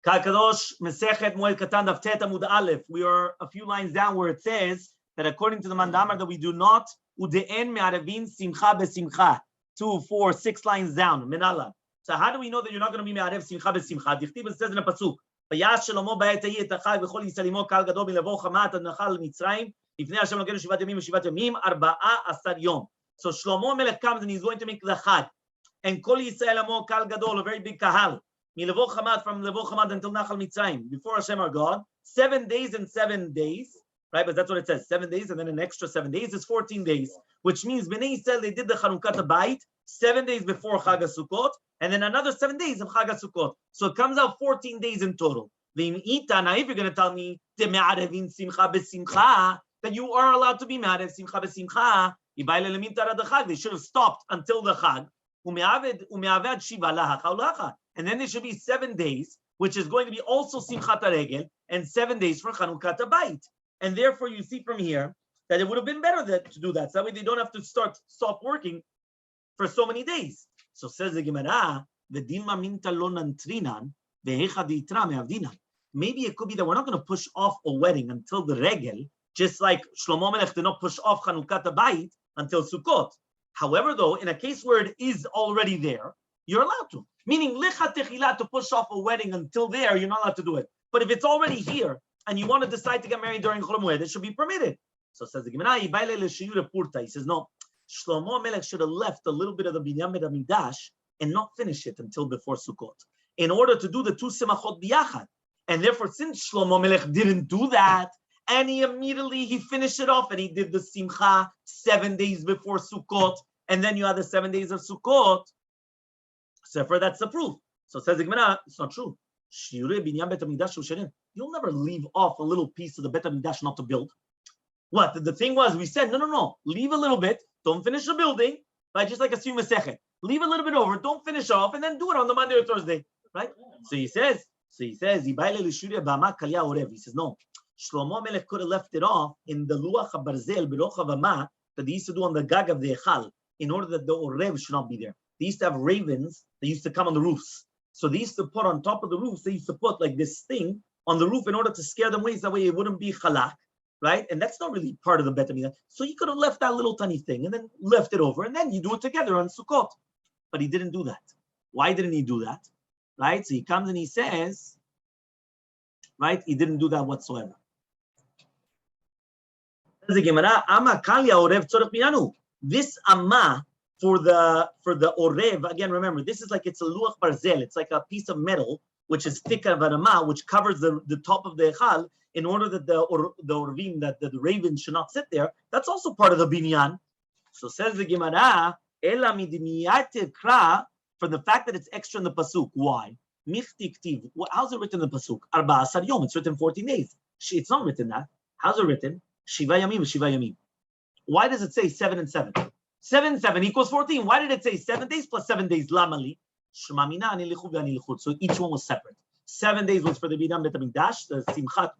Kadosh Masechet Moed Katan Daf Amud Aleph. We are a few lines down where it says that according to the Mandamar that we do not ude'en me'arevin simcha besimcha. 2, 4, 6 lines down. Minala. So how do we know that you're not going to be me'arev simcha besimcha? Dichtiv says in a pasuk. Vayash Shlomo ba'et hayit achai v'chol Yisraelimo kal gadol milavo chamat ad nachal Mitzrayim ifnei Hashem Elokeinu shivat yamim arba'a asar yom. So Shlomo Melech comes and he's going to make the chag, and kol Yisrael amo kal gadol, a very big kahal. Milavo chamat, from Levo chamat until Nachal Mitzrayim, before Hashem our God, 7 days and 7 days, right? But that's what it says, 7 days, and then an extra 7 days is 14 days, which means Bnei Yisrael, they did the Chanukat Bayit 7 days before Chag HaSukkot, and then another 7 days of Chag HaSukkot. So it comes out 14 days in total. Now if you're going to tell me that you are allowed to be Me'arev Simcha B'Simcha, they should have stopped until the Chag. And then there should be 7 days, which is going to be also Simchat HaRegel, and 7 days for Chanukat HaBayit. And therefore, you see from here that it would have been better to do that. So that way they don't have to stop working for so many days. So says the Gemara, maybe it could be that we're not going to push off a wedding until the Regel, just like Shlomo Melech did not push off Chanukat HaBayit until Sukkot. However, though, in a case where it is already there, you're allowed to. Meaning, lecha techila, to push off a wedding until there, you're not allowed to do it. But if it's already here, and you want to decide to get married during Chol Moed, it should be permitted. So says the Gemara, he says, no, Shlomo Melech should have left a little bit of the Binyan Bet HaMikdash and not finish it until before Sukkot, in order to do the 2 Simachot biyachad. And therefore, since Shlomo Melech didn't do that, and he finished it off, and he did the Simcha 7 days before Sukkot, and then you had the 7 days of Sukkot. So for that's the proof. So says the Gemara, it's not true. You'll never leave off a little piece of the Bet HaMikdash not to build. What? The thing was, we said, no. Leave a little bit. Don't finish the building. Right? Just like a Masechet. Leave a little bit over. Don't finish off. And then do it on the Monday or Thursday. Right? So he says, he says, no. Shlomo Melech could have left it off in the Luach HaBarzel, Beroch HaVama, that they used to do on the Gag of the Echal, in order that the Orev should not be there. They used to have ravens that used to come on the roofs. So they used to put on top of the roofs, they used to put like this thing on the roof in order to scare them away, so that way it wouldn't be chalak, right? And that's not really part of the Bet HaMikdash. So you could have left that little tiny thing and then left it over, and then you do it together on Sukkot. But he didn't do that. Why didn't he do that? Right? So he comes and he says, right? He didn't do that whatsoever. This amma for the orev, again, remember, this is like, it's a luach barzel, it's like a piece of metal which is thick of an amma, which covers the top of the echal, in order that the orvim, that the ravens should not sit there. That's also part of the binyan. So says the Gemara, ela midmiyat kra, for the fact that it's extra in the pasuk. Why? Michtiktiv. How's it written in the pasuk? Arba asar yom. It's written 14 days. It's not written that. How's it written? Shiva yamim, Shiva yamim. Why does it say 7 and 7? 7 equals 14. Why did it say 7 days plus 7 days? Lamali. So each one was separate. 7 days was for the Binyan Bet HaMikdash, the Simchat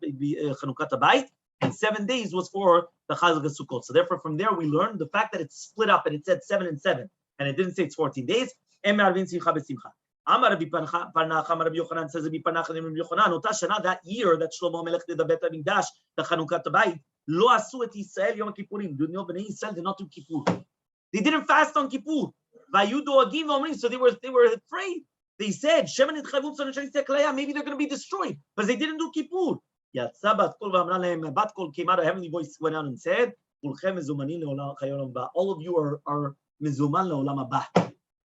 Chanukat HaBayit, and 7 days was for the Chag HaSukkot. So therefore, from there we learned the fact that it's split up and it said 7 and 7, and it didn't say it's 14 days. Amar Rabbi Yochanan says that year that Shlomo Melech did the Bet HaMikdash, the Chanukat HaBayit, Lo asu et Yisrael Yom Kippurim. Bnei Yisrael did not do Kippur. They didn't fast on Kippur. So they were afraid. They said, maybe they're going to be destroyed, because they didn't do Kippur. Bat Kol came out, a heavenly voice went out and said, all of you are mezuman le'olam haba.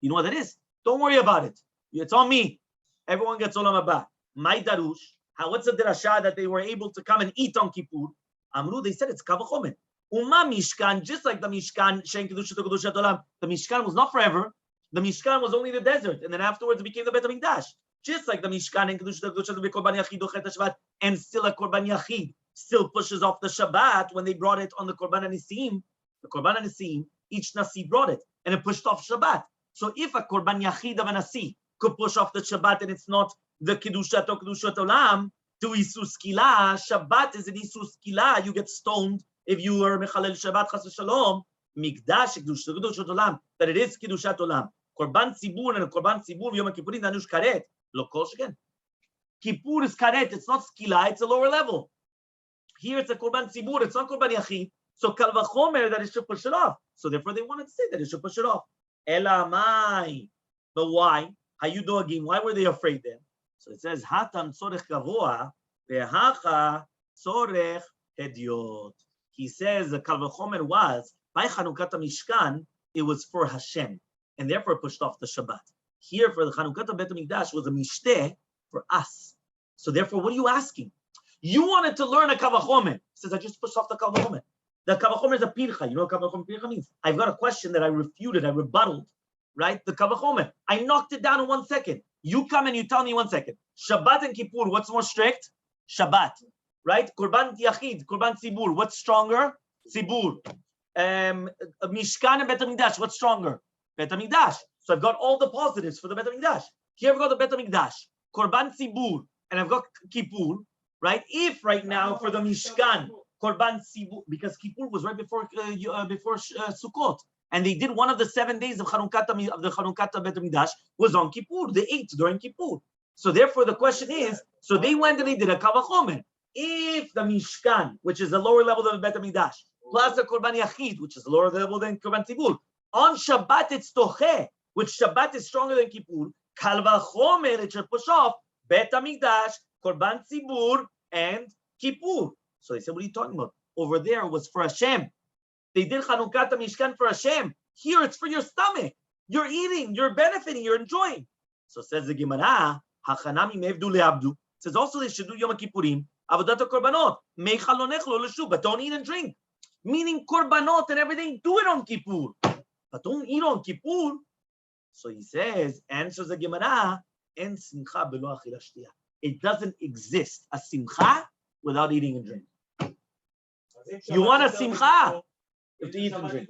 You know what that is? Don't worry about it. It's on me. Everyone gets olam haba. My darush. What's the derasha that they were able to come and eat on Kippur? Amru, they said it's kavachomen. Uma Mishkan, just like the Mishkan, Shen Kedushat Kedushat Olam, the Mishkan was not forever. The Mishkan was only the desert, and then afterwards it became the Bet HaMikdash. Just like the Mishkan and Kedushat Kedushat the Korban Yachid Dochet Shabbat, and still a Korban Yachid still pushes off the Shabbat when they brought it on the Korban Nisim. The Korban Nisim, each Nasi brought it, and it pushed off Shabbat. So if a Korban Yachid of a Nasi could push off the Shabbat, and it's not the Kedushat or Kedushat Olam, to Isus Kila, Shabbat is an Isus Kila, you get stoned. If you are Mechalel Shabbat Chas v'Shalom, Mikdash Kedushat Olam, that it is Kedushat Olam. Korban Tzibur and Korban Tzibur Yom Kippurim Danush Karet. Lo Kol Sheken. Kippur is karet, it's not skila, it's a lower level. Here it's a korban tzibur, it's not korban yachid. So kal vachomer that it should push it off. So therefore they wanted to say that it should push it off. Elamai. But why? Hayu again. Why were they afraid then? So it says hatam tzorech gavoa vehacha tzorech hediot. He says the kal vachomer was by Chanukat Mishkan, it was for Hashem, and therefore pushed off the Shabbat. Here for the Chanukat Bet Mikdash was a mishteh for us. So therefore, what are you asking? You wanted to learn a kavachomer. He says, I just pushed off the kavachomer. The kavachomer is a pircha. You know what kavachomer pircha means? I've got a question that I refuted, I rebutted, right? The kavachomer. I knocked it down in 1 second. You come and you tell me 1 second. Shabbat and Kippur, what's more strict? Shabbat, right? Korban Yachid, Korban Tzibur, what's stronger? Tzibur. Mishkan and Bet HaMikdash, what's stronger? Bet HaMikdash. So I've got all the positives for the Bet HaMikdash. Here I've got the Bet HaMikdash, Korban Tzibur, and I've got Kippur, right? If right now for the Mishkan, Korban Tzibur, because Kippur was right before Sukkot, and they did one of the 7 days of the Chanukat Bet HaMikdash was on Kippur, the 8th during Kippur. So therefore the question is, so they went and they did a Kavachomer. If the Mishkan, which is the lower level of the Bet HaMikdash, plus the Korban Yachid, which is lower level than Korban Tzibur. On Shabbat, it's Toche, which Shabbat is stronger than Kippur. Kal vachomer, it should push off Bet HaMikdash, Korban Tzibur, and Kippur. So they said, what are you talking about? Over there was for Hashem. They did Chanukat Mishkan for Hashem. Here, it's for your stomach. You're eating, you're benefiting, you're enjoying. So says the Gemara, Hachanami mevdu leabdu. Says also they should do Yom Kippurim, Avodat HaKorbanot, Meichal lo nechlo l'shu, but don't eat and drink. Meaning korbanot and everything, do it on Kippur. But don't eat on Kippur. So he says, answers the Gemara, en simcha belo achila shtiya. It doesn't exist, a simcha, without eating and drinking. You want a simcha? You have to eat and drink.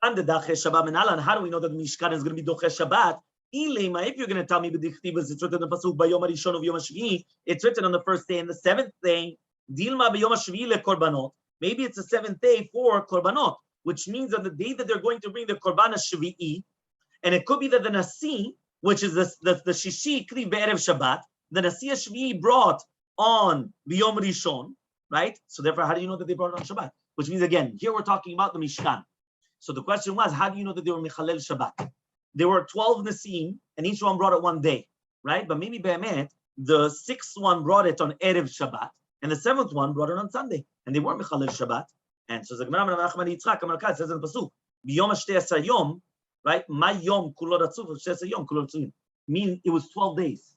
And the Dache Shabbat Menalan, how do we know that Mishkan is going to be Doche Shabbat? If you're going to tell me it's written in the pasuk by Yom Rishon of Yom Shvi, it's written on the first day and the seventh day. Dilma by Yom Shvi le Korbanot. Maybe it's the seventh day for Korbanot, which means on the day that they're going to bring the Korban Shvi'i, and it could be that the Nasi, which is the Shishi Kri Be'erev Shabbat, the Nasi Shvi'i brought on the Yom Rishon, right? So therefore, how do you know that they brought it on Shabbat? Which means again, here we're talking about the Mishkan. So the question was, how do you know that they were Mechalel Shabbat? There were 12 Nasim, and each one brought it one day, right? But maybe Be'emet, the 6th one brought it on Erev Shabbat, and the 7th one brought it on Sunday, and they weren't Mechalel Shabbat. And so the Gemara says in the pasuk, B'yom ha'shtei yom, right? My yom kulo ratzuf, ha'shtei yom kulo ratzuf. Mean it was 12 days,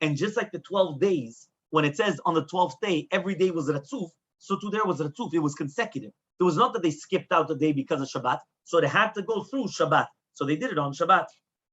and just like the 12 days, when it says on the 12th day every day was ratzuf, so too there was ratzuf. It was consecutive. It was not that they skipped out a day because of Shabbat, so they had to go through Shabbat. So they did it on Shabbat.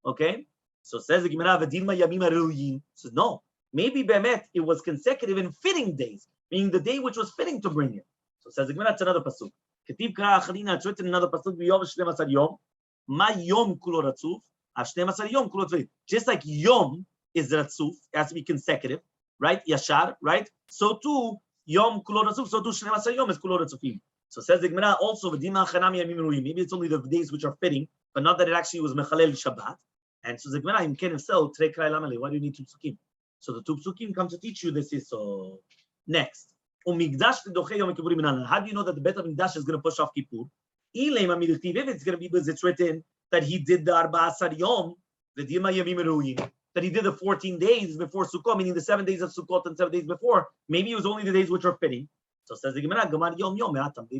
Okay? So says the Gemara, V'dilma yamim ha'ruyin. Says no. Maybe Be'emet, it was consecutive in fitting days, meaning the day which was fitting to bring it. So says the Gemara, it's another pasuk. Ketiv kara acharina, it's written in another pasuk, B'yom shneim asar yom, ma yom kulo ratzuf, ha'shneim asar yom kulo ratzuf. Just like yom is ratzuf, it has to be consecutive, right? Yashar, right? So too, yom kulo ratzuf, so too shneim asar yom is kulo ratzufim. So says the Gemara also, V'dilma achanami yamim ha'ruyin. Maybe it's only the days which are fitting, but not that it actually was Mechalel Shabbat. And so the Gemara, Im ken himself, Trei Krai Lamali. Why do you need 2 psukim? So the 2 psukim come to teach you this is so. Next. How do you know that the Bet HaMikdash is going to push off Kippur? If it's going to be because it's written that he did the Arba Asar Yom, that he did the 14 days before Sukkot, meaning the 7 days of Sukkot and 7 days before. Maybe it was only the days which are fitting. So says the Gemara, they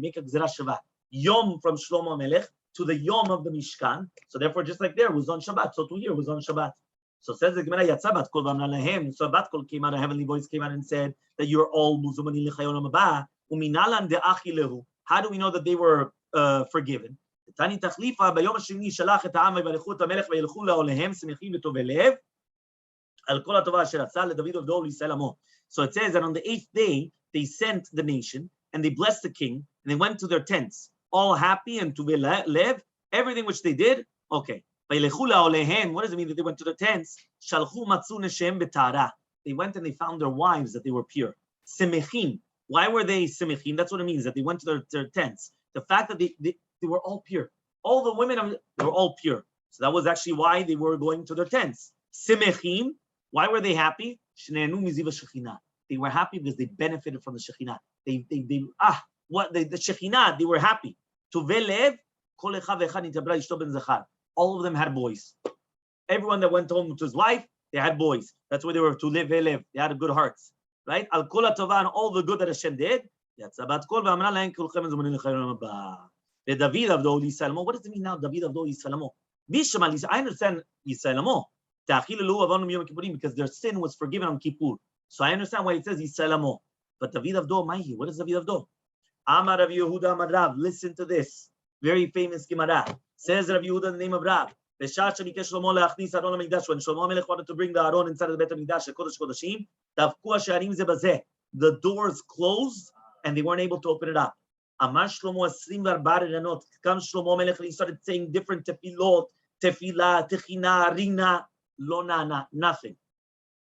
make a Gzera Shabbat. Yom from Shlomo Melech to the Yom of the Mishkan. So therefore, just like there was on Shabbat, so too here was on Shabbat. So says the Gemara, Yatzabat Kol V'amnalehem. So Bat Kol came out, a heavenly voice came out and said that you're all Muzumani L'chayolam Haba. Uminalan de'achi lehu. How do we know that they were forgiven? Tani Tachlifa B'yom HaShemini Shalach et ha'am v'yalechu et HaMelech v'yalechu la'olehem simechim v'tovei lev al kol ha'tova asher atzah leDavid avdo u'Yisrael amo. So it says that on the 8th day they sent the nation and they blessed the king and they went to their tents, all happy and to lev, everything which they did, okay. What does it mean that they went to the tents? They went and they found their wives that they were pure. Simechim. Why were they simechim? That's what it means, that they went to their tents. The fact that they were all pure. All the women, they were all pure. So that was actually why they were going to their tents. Simechim, why were they happy? They were happy because they benefited from the Shekhinah. The Shekhinah, they were happy. All of them had boys. Everyone that went home to his wife, they had boys. That's why they were to live. They had good hearts. Right? Al kol tova and all the good that Hashem did. David of the Yisrael. What does it mean now, David of the Yisrael? I understand Yisrael because their sin was forgiven on Kippur. So I understand why it says Yisrael. But David of Do, what is David of Do? Amar Rav Yehuda Amar Rav. Listen to this. Very famous Gemara. Says Rav Yehuda in the name of Rav. When Shlomo Melech wanted to bring the Aron inside of the Bet HaMikdash, the doors closed and they weren't able to open it up. Amar Shlomo Asrim Varbar Ranot. Come Shlomo Melech, he started saying different tefillot, tefillah, techina, rina, lo nana, nothing.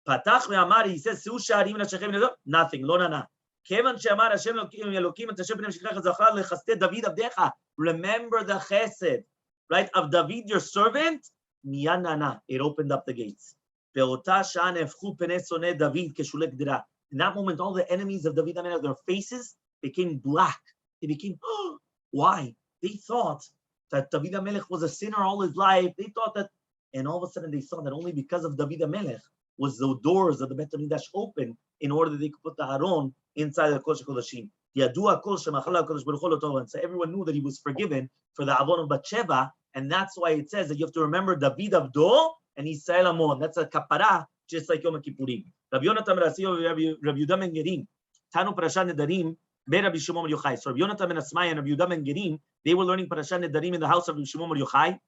Patach ve'amar, he says, Seu sha'arim l'Hashem, nothing, lo nana. Kevan she'amar Hashem Elokim et Hashem b'nei Shekhinah zachar lechaste David avdecha. Remember the chesed, right, of David, your servant. Miyan nana, it opened up the gates. Ve'ota sha'an efchu penei sonei David keshulek dira. In that moment, all the enemies of David, their faces became black. They became, why? They thought that David HaMelech was a sinner all his life. They thought that, and all of a sudden they saw that only because of David HaMelech was the doors of the Bet HaMikdash open in order that they could put the Aron inside the Kodesh HaKodashim. So everyone knew that he was forgiven for the Avon of Bathsheba, and that's why it says that you have to remember David Avdo and Yisrael Amon. That's a kapara, just like Yom Kippurim. Rabbi Yonatan Rabbi Yehuda ben Gerim, Tanu Parashat Nedarim, Rabbi Shimon Bar Yochai. So Rabbi Yonatan ben Asmai and Rabbi Yehuda ben Gerim, they were learning Parashat Nedarim in the house of Rabbi Shimon Bar Yochai.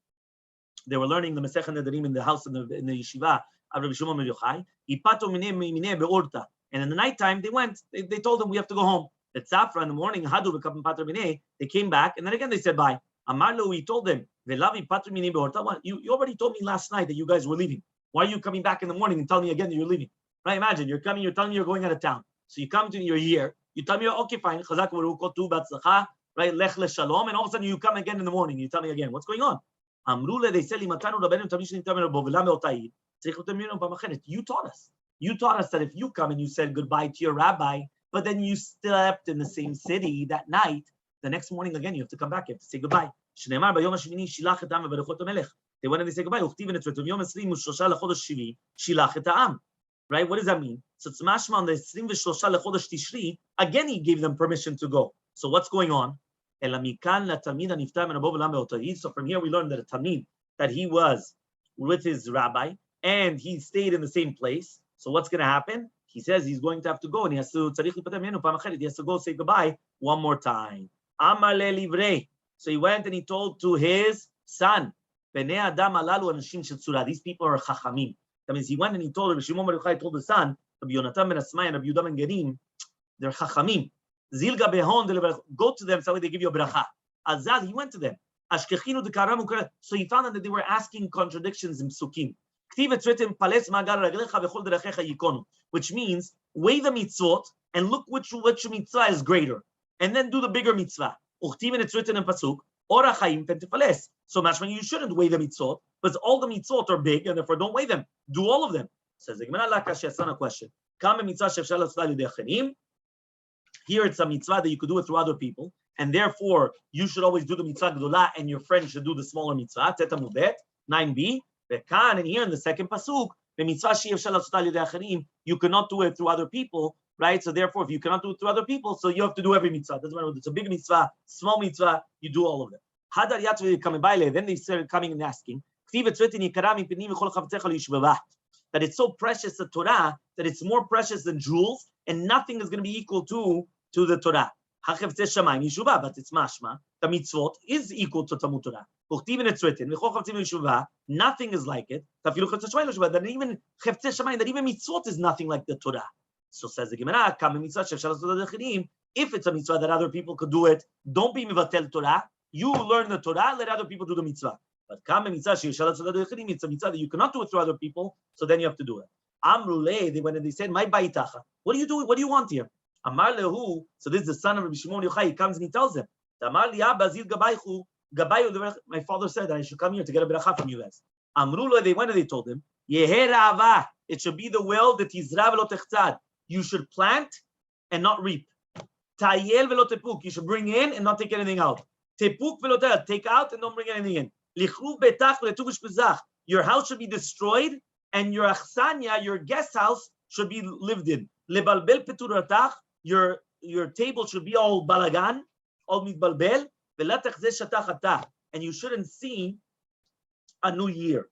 They were learning the Masechet Nedarim in the house in the yeshiva of Rabbi Shimon Bar Yochai. And in the nighttime, they went. They told them we have to go home. At Safra in the morning, they came back, and then again they said bye. Amarlo, he told them, you already told me last night that you guys were leaving. Why are you coming back in the morning and telling me again that you're leaving? Right? Imagine you're coming, you're telling me you're going out of town. So you come to, you're here. You tell me, okay, fine, right? Lech leshalom, and all of a sudden you come again in the morning. You tell me again, what's going on? They said, you taught us. You taught us that if you come and you said goodbye to your rabbi, but then you slept in the same city that night, the next morning again you have to come back. You have to say goodbye. They went and they say goodbye. Right? What does that mean? So it's mashma on the 23 lechodesh Tishri. Again, he gave them permission to go. So what's going on? So from here we learn that a talmid, that he was with his rabbi and he stayed in the same place. So what's going to happen? He says he's going to have to go and he has to go say goodbye one more time. So he went and he told to his son, these people are chachamim. That means he went and he told Rabbi Shimon Bar Yochai told the son, Rabbi Yonatan ben Asmai and Rabbi Yehuda ben Gerim, they're chachamim. Zilga behon, go to them so they give you a bracha. Azaz, he went to them. So he found out that they were asking contradictions in psukim. Which means weigh the mitzvot and look which mitzvah is greater, and then do the bigger mitzvah. It's written in pasuk. So much when you shouldn't weigh the mitzvot, but all the mitzvot are big, and therefore don't weigh them. Do all of them. Says the Gemara, a question. Here it's a mitzvah that you could do it through other people, and therefore you should always do the mitzvah gdolah, and your friend should do the smaller mitzvah. Teta mubet 9b. And here in the second pasuk, the mitzvah you cannot do it through other people, right? So therefore, if you cannot do it through other people, so you have to do every mitzvah. Doesn't matter whether it's a big mitzvah, small mitzvah, you do all of them. Then they started coming and asking that it's so precious, the Torah, that it's more precious than jewels, and nothing is going to be equal to the Torah. But it's mashma, the mitzvot is equal to Talmud Torah. Nothing is like it. That even mitzvot is nothing like the Torah. So says the Gemara, if it's a mitzvah that other people could do it, don't be mivatel Torah. You learn the Torah, let other people do the mitzvah. But it's a mitzvah that you cannot do it through other people, so then you have to do it. Amrule, they went and they said, "My baitacha, what are you doing? What do you want here?" Amar lehu, so this is the son of Rabbi Shimon Yochai. He comes and he tells them, "Amar li Abba zil gabaychu My father said that I should come here to get a bracha from you guys. Amrullah, they went and they told him, it should be the will that Yizra v'lo techtzad. You should plant and not reap. Tayel v'lo tepuk. You should bring in and not take anything out. Tepuk v'lo tayel. Take out and don't bring anything in. Lichru betach v'letu b'shpezach. Your house should be destroyed and your achsanya, your guest house, should be lived in. Lebalbel peturatach. Your table should be all balagan, all mitbalbel. And you shouldn't see a new year,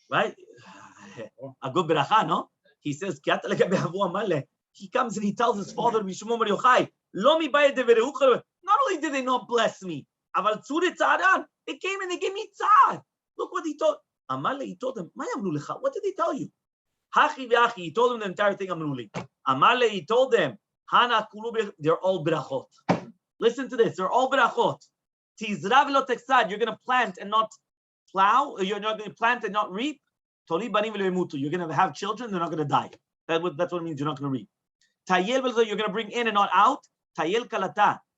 right? A good bracha, no? He says, he comes and he tells his father, not only did they not bless me, they came and they gave me tzad. Look what he told. He told them, what did they tell you? He told them the entire thing. He told them, they're all brachot. Listen to this. They're all brachot. You're going to plant and not plow. You're not going to plant and not reap. You're going to have children. They're not going to die. That's what it means. You're not going to reap. You're going to bring in and not out.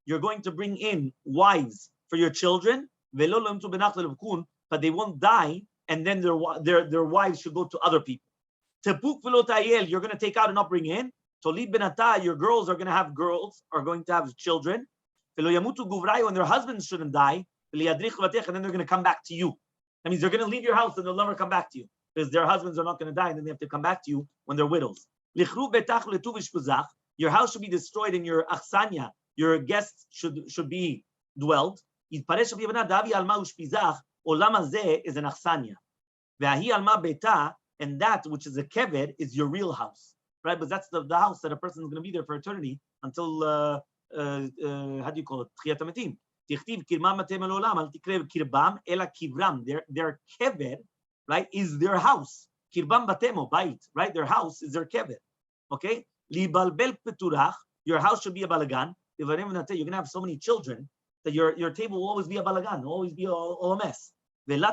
You're going to bring in wives for your children. But they won't die. And then their wives should go to other people. You're going to take out and not bring in. Your girls are going to have children. When their husbands shouldn't die, and then they're going to come back to you. That means they're going to leave your house and they'll never come back to you because their husbands are not going to die and then they have to come back to you when they're widows. Your house should be destroyed and your achsanya, your guests should be dwelled. Is an achsanya. And that which is a keved is your real house, right? But that's the house that a person is going to be there for eternity until how do you call it? Tchiyat hametim. Tichtiv kirmam matem elolam al tikrev kirbam ela kivram. Their keved, right, is their house. Kirbam batemo bait, right? Their house is their keved. Okay. Libalbel peturach. Your house should be a balagan. You're going to have so many children that your table will always be a balagan, will always be all a mess. You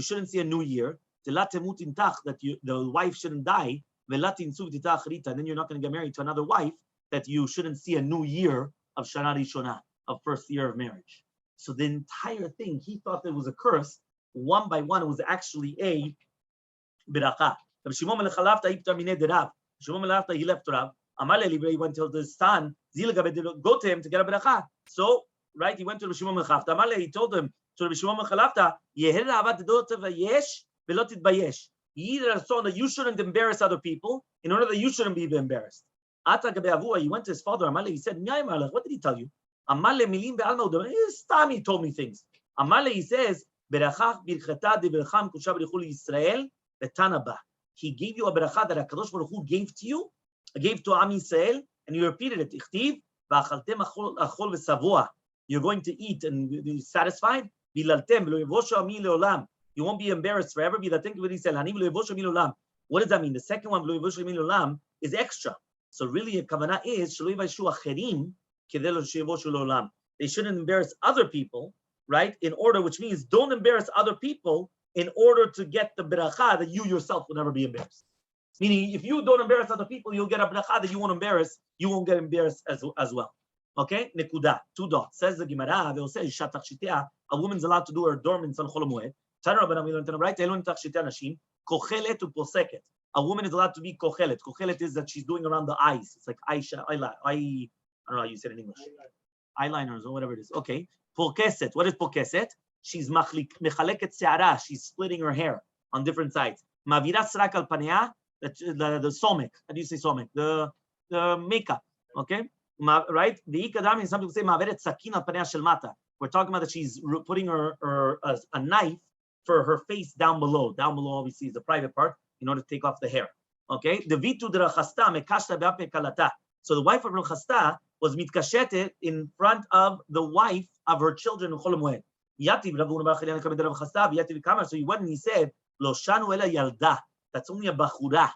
shouldn't see a new year. That the wife shouldn't die. And then you're not going to get married to another wife. That you shouldn't see a new year of Shana Rishona, of first year of marriage. So the entire thing, he thought there was a curse. One by one, it was actually a beracha. He left Rav. He went to his son, go to him to get a beracha. So, right, he went to Rabbi Shimon ben Chalafta. He told him, to Rabbi Shimon ben Chalafta, that you shouldn't embarrass other people in order that you shouldn't be embarrassed. He went to his father. He said, what did he tell you? He told me things. He says, he gave you a beracha that HaKadosh Baruch Hu gave to you, gave to Am Yisrael, and you repeated it. You're going to eat and be satisfied. You won't be embarrassed forever. What does that mean? The second one is extra. So really, a kavanah is they shouldn't embarrass other people, right? Which means don't embarrass other people in order to get the beracha that you yourself will never be embarrassed. Meaning, if you don't embarrass other people, you'll get a beracha that you won't get embarrassed as well. Okay? Nekuda, 2 dots. Says the Gemara, a woman's allowed to do her dormants on Chol Moed. A woman is allowed to be kochelet. Kochelet is that she's doing around the eyes. It's like I don't know how you say it in English. Eyeliners or whatever it is. Okay. Pokeset. What is pokeset? She's mechaleket se'ara. She's splitting her hair on different sides. Mavirat srak al panea. The somek. How do you say somek? The makeup. Okay. Right? The ikadam, some people say maveret sakin al panea shel mata. We're talking about that she's putting a knife for her face down below. Down below, obviously, is the private part in order to take off the hair. Okay? The vitu de Rachasta mekashta be'ape kalata. So the wife of Rachasta was mitkashetet in front of the wife of her children in Chol Moed. Yativ Rav Huna bar Chilyan kamed Rav Chasta v'yativ kamar. So he went and he said, Lo shanu ela yalda. That's only a bachura.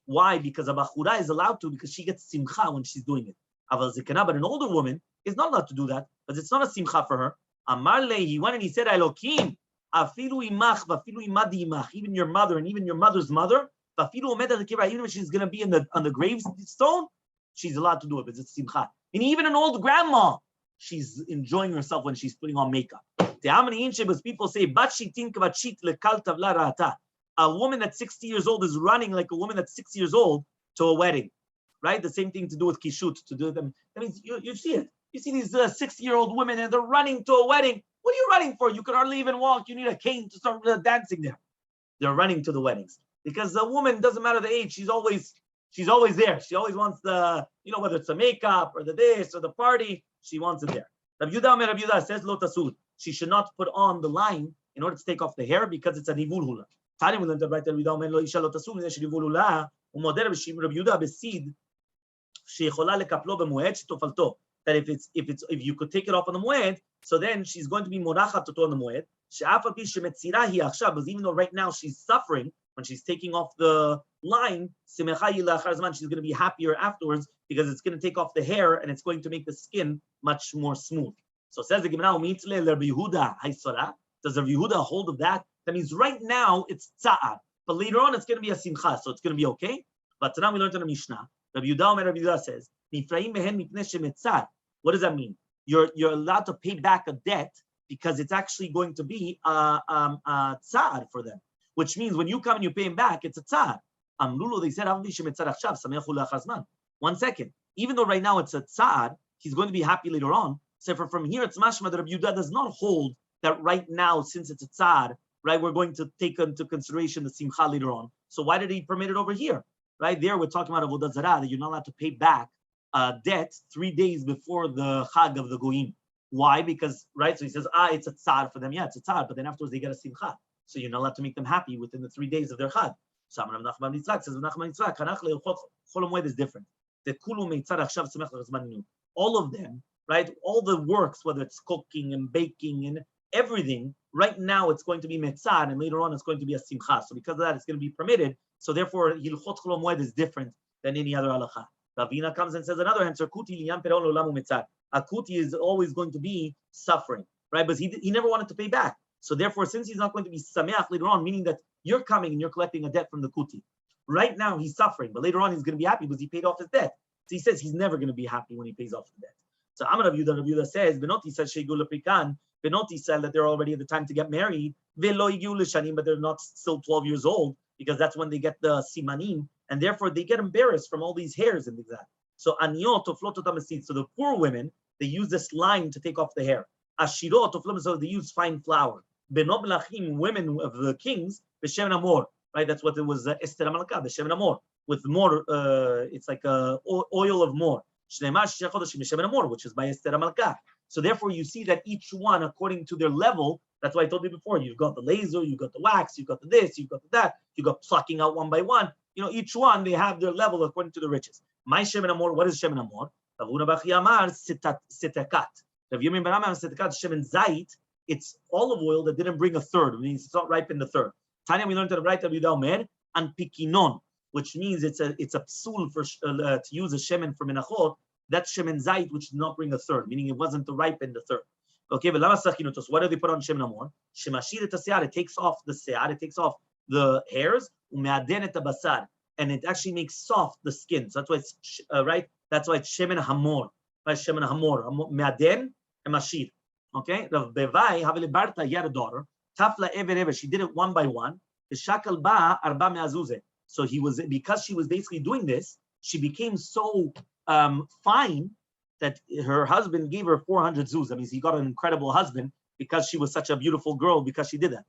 Why? Because a bachura is allowed to because she gets simcha when she's doing it. Aval zikana, but an older woman is not allowed to do that, but it's not a simcha for her. Amarle, he went and he said, Elokim, afilu imach, vafilu imadi imach, even your mother and even your mother's mother, vafilu omedet lekibra, even if she's going to be on the gravestone, she's allowed to do it, but it's simcha. And even an old grandma, she's enjoying herself when she's putting on makeup. People say, a woman that's 60 years old is running like a woman that's 6 years old to a wedding, right? The same thing to do with kishut, to do them. That means you see it. You see these 60-year-old women and they're running to a wedding. What are you running for? You can hardly even walk. You need a cane to start dancing there. They're running to the weddings because the woman, doesn't matter the age, she's always there. She always wants the, whether it's the makeup or the this or the party, she wants it there. Rabbi Yudah says, Lo tasud. She should not put on the line in order to take off the hair because it's a nivul hula. Tani will interpret Rabbi Yudah lo isha lo tasud mine nivul hula umoder Rabbi Yudah besid shechola lekaplo b'moed shetofalto. That if you could take it off on the moed, so then she's going to be morachat to on the moed. But even though right now she's suffering when she's taking off the line, she's going to be happier afterwards because it's going to take off the hair and it's going to make the skin much more smooth. So says the Gemara, does Rabbi Yehuda hold of that? That means right now it's tza'ar, but later on it's going to be a simcha, so it's going to be okay. But now we learned in the Mishnah, Rabbi Yehuda says, what does that mean? You're allowed to pay back a debt because it's actually going to be a tzad for them, which means when you come and you pay him back, it's a tzad. They said, 1 second. Even though right now it's a tzad, he's going to be happy later on. So from here, it's mashma that Rabbi Yehuda does not hold that right now, since it's a tzad, right, we're going to take into consideration the simcha later on. So why did he permit it over here? Right there, we're talking about avodah zarah, that you're not allowed to pay back debt 3 days before the Chag of the Goyim. Why? Because, right, so he says, it's a tzar for them. Yeah, it's a tzar, but then afterwards they get a simcha. So you're not allowed to make them happy within the 3 days of their Chag. So Rav Nachman Yitzchak says, Chol Moed is different. All of them, right, all the works, whether it's cooking and baking and everything, right now it's going to be metzar, and later on it's going to be a simcha. So because of that, it's going to be permitted. So therefore, Hilchot Chol Moed is different than any other halacha. Ravina comes and says another answer. A kuti is always going to be suffering, right? But he never wanted to pay back. So therefore, since he's not going to be sameach later on, meaning that you're coming and you're collecting a debt from the kuti. Right now he's suffering, but later on he's going to be happy because he paid off his debt. So he says he's never going to be happy when he pays off the debt. So Amar Rav Yehuda says, Benoti said Sheigul Leprikan. Benoti said that they're already at the time to get married. Velo Igiul Leshanim, but they're not still 12 years old because that's when they get the simanim. And therefore, they get embarrassed from all these hairs and that. So, aniyot toflot otam mesid. So the poor women, they use this line to take off the hair. Ashirot toflot, so they use fine flour. Benob lachim, women of the kings, b'shem amor. Right, that's what it was. Esther Amalka, b'shem amor, with more. It's like oil of more. Shneimah shishach chodashim b'shem amor, which is by Esther Amalka. So therefore, you see that each one, according to their level. That's why I told you before. You've got the laser, you've got the wax, you've got the this, you've got the that, you got plucking out one by one. Each one, they have their level according to the riches. My Shemen Amor, what is Shemen Amor? Ravuna Bachi Amar, Setakat. Rav Yomi Ben Amar, Setakat, Shemen Zait, it's olive oil that didn't bring a third. It means it's not ripened the third. Tanya, we learned to write Rabbi Yehuda Omer, and Pikinon, which means it's a psul for to use a Shemen for Menachot. That's Shemen Zait, which did not bring a third, meaning it wasn't to ripen the third. Okay, but Lama Sachinotos, what do they put on Shemen Amor? Shemashir et Se'ar, it takes off the Se'ar, it takes off the hairs, and it actually makes soft the skin. So that's why it's right. That's why it's shemen hamor. Right, shemen hamor, me'aden and mashir. Okay. Rav Bevai Havile Barta, he had a daughter. Tafla ever. She did it one by one. Shakal ba arba me'azuze. So because she was basically doing this, she became so fine that her husband gave her 400 zuz. That means he got an incredible husband because she was such a beautiful girl because she did that.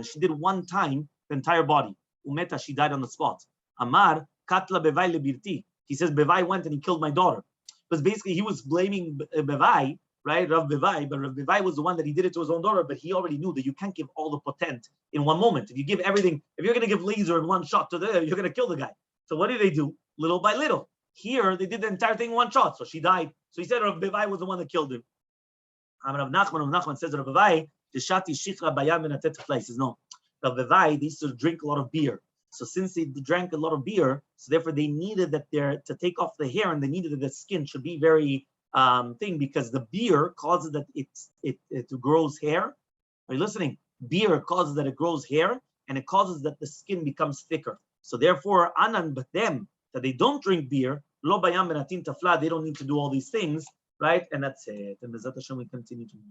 She did one time the entire body. Umeta, she died on the spot. Amar katla bevai lebirti. He says Bevai went and he killed my daughter. Because basically he was blaming Bevai, right? Rav Bevai, but Rav Bevai was the one that he did it to his own daughter, but he already knew that you can't give all the potent in one moment. If you give everything, if you're going to give laser in one shot to you're going to kill the guy. So what did they do? Little by little. Here they did the entire thing in one shot. So she died. So he said Rav Bevai was the one that killed him. Rav Nachman says Rav Bevai, he says, no. Rav Bevai, they used to drink a lot of beer. So since they drank a lot of beer, so therefore they needed that to take off the hair, and they needed that the skin should be very thing, because the beer causes that it grows hair. Are you listening? Beer causes that it grows hair, and it causes that the skin becomes thicker. So therefore, anan but them that they don't drink beer, Lo bayam benatin tafla, they don't need to do all these things, right? And that's it. And Bezat Hashem, we continue tomorrow.